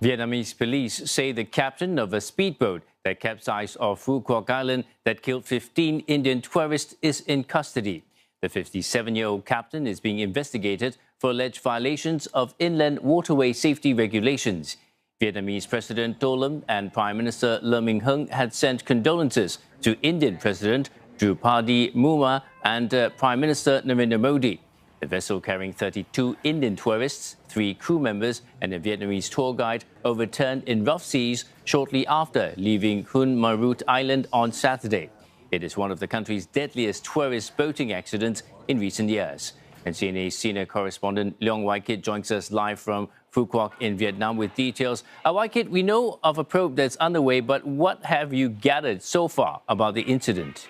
Vietnamese police say the captain of a speedboat that capsized off Phu Quoc Island that killed 15 Indian tourists is in custody. The 57-year-old captain is being investigated for alleged violations of inland waterway safety regulations. Vietnamese President Do Lam and Prime Minister Leong Wai Kit had sent condolences to Indian President Drupadi Murmu and Prime Minister Narendra Modi. The vessel carrying 32 Indian tourists, 3 crew members and a Vietnamese tour guide overturned in rough seas shortly after leaving Hon May Rut Island on Saturday. It is one of the country's deadliest tourist boating accidents in recent years. And CNA's senior correspondent Leong Wai Kit joins us live from Phu Quoc in Vietnam with details. Wai Kit, we know of a probe that's underway, but what have you gathered so far about the incident?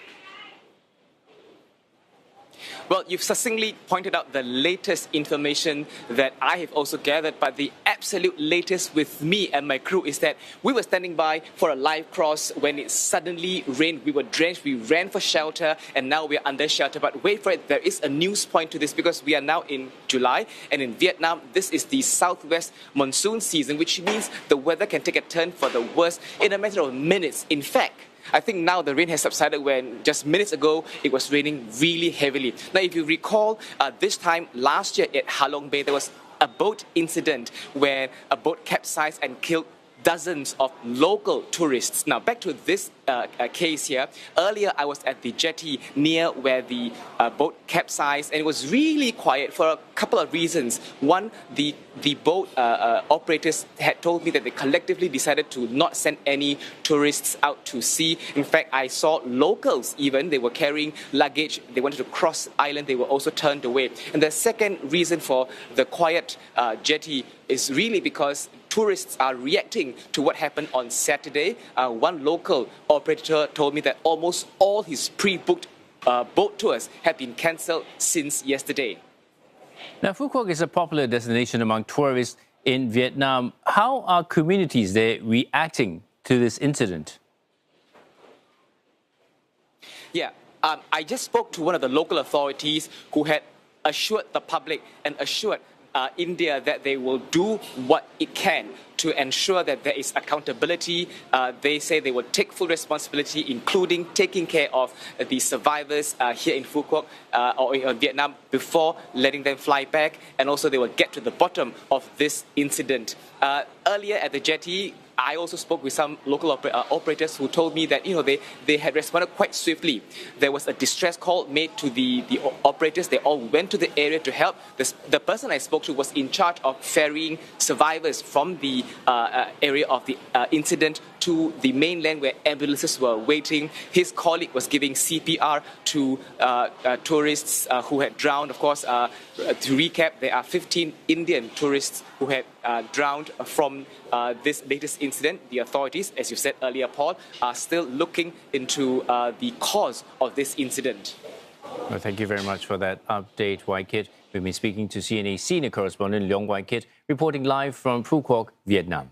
Well, you've succinctly pointed out the latest information that I have also gathered, but the absolute latest with me and my crew is that we were standing by for a live cross when it suddenly rained. We were drenched, we ran for shelter, and now we're under shelter. But wait for it, there is a news point to this because we are now in July, and in Vietnam, this is the southwest monsoon season, which means the weather can take a turn for the worse in a matter of minutes. In fact, I think now the rain has subsided when just minutes ago it was raining really heavily. Now, if you recall, this time last year at Ha Long Bay, there was a boat incident where a boat capsized and killed dozens of local tourists. Now, back to this case here. Earlier, I was at the jetty near where the boat capsized, and it was really quiet for a couple of reasons. One, the boat operators had told me that they collectively decided to not send any tourists out to sea. In fact, I saw locals even, they were carrying luggage, they wanted to cross island, they were also turned away. And the second reason for the quiet jetty is really because tourists are reacting to what happened on Saturday. One local operator told me that almost all his pre-booked boat tours have been cancelled since yesterday. Now, Phu Quoc is a popular destination among tourists in Vietnam. How are communities there reacting to this incident? Yeah, I just spoke to one of the local authorities who had assured the public and assured India that they will do what it can to ensure that there is accountability. They say they will take full responsibility, including taking care of the survivors here in Phu Quoc or in Vietnam before letting them fly back, and also they will get to the bottom of this incident. Earlier at the jetty, I also spoke with some local operators who told me that they had responded quite swiftly. There was a distress call made to the operators. They all went to the area to help. The person I spoke to was in charge of ferrying survivors from the area of the incident to the mainland where ambulances were waiting. His colleague was giving CPR to tourists who had drowned. Of course, to recap, there are 15 Indian tourists who had drowned from this latest incident. The authorities, as you said earlier, Paul, are still looking into the cause of this incident. Well, thank you very much for that update, Wai Kit. We've been speaking to CNA senior correspondent Leong Wai Kit, reporting live from Phu Quoc, Vietnam.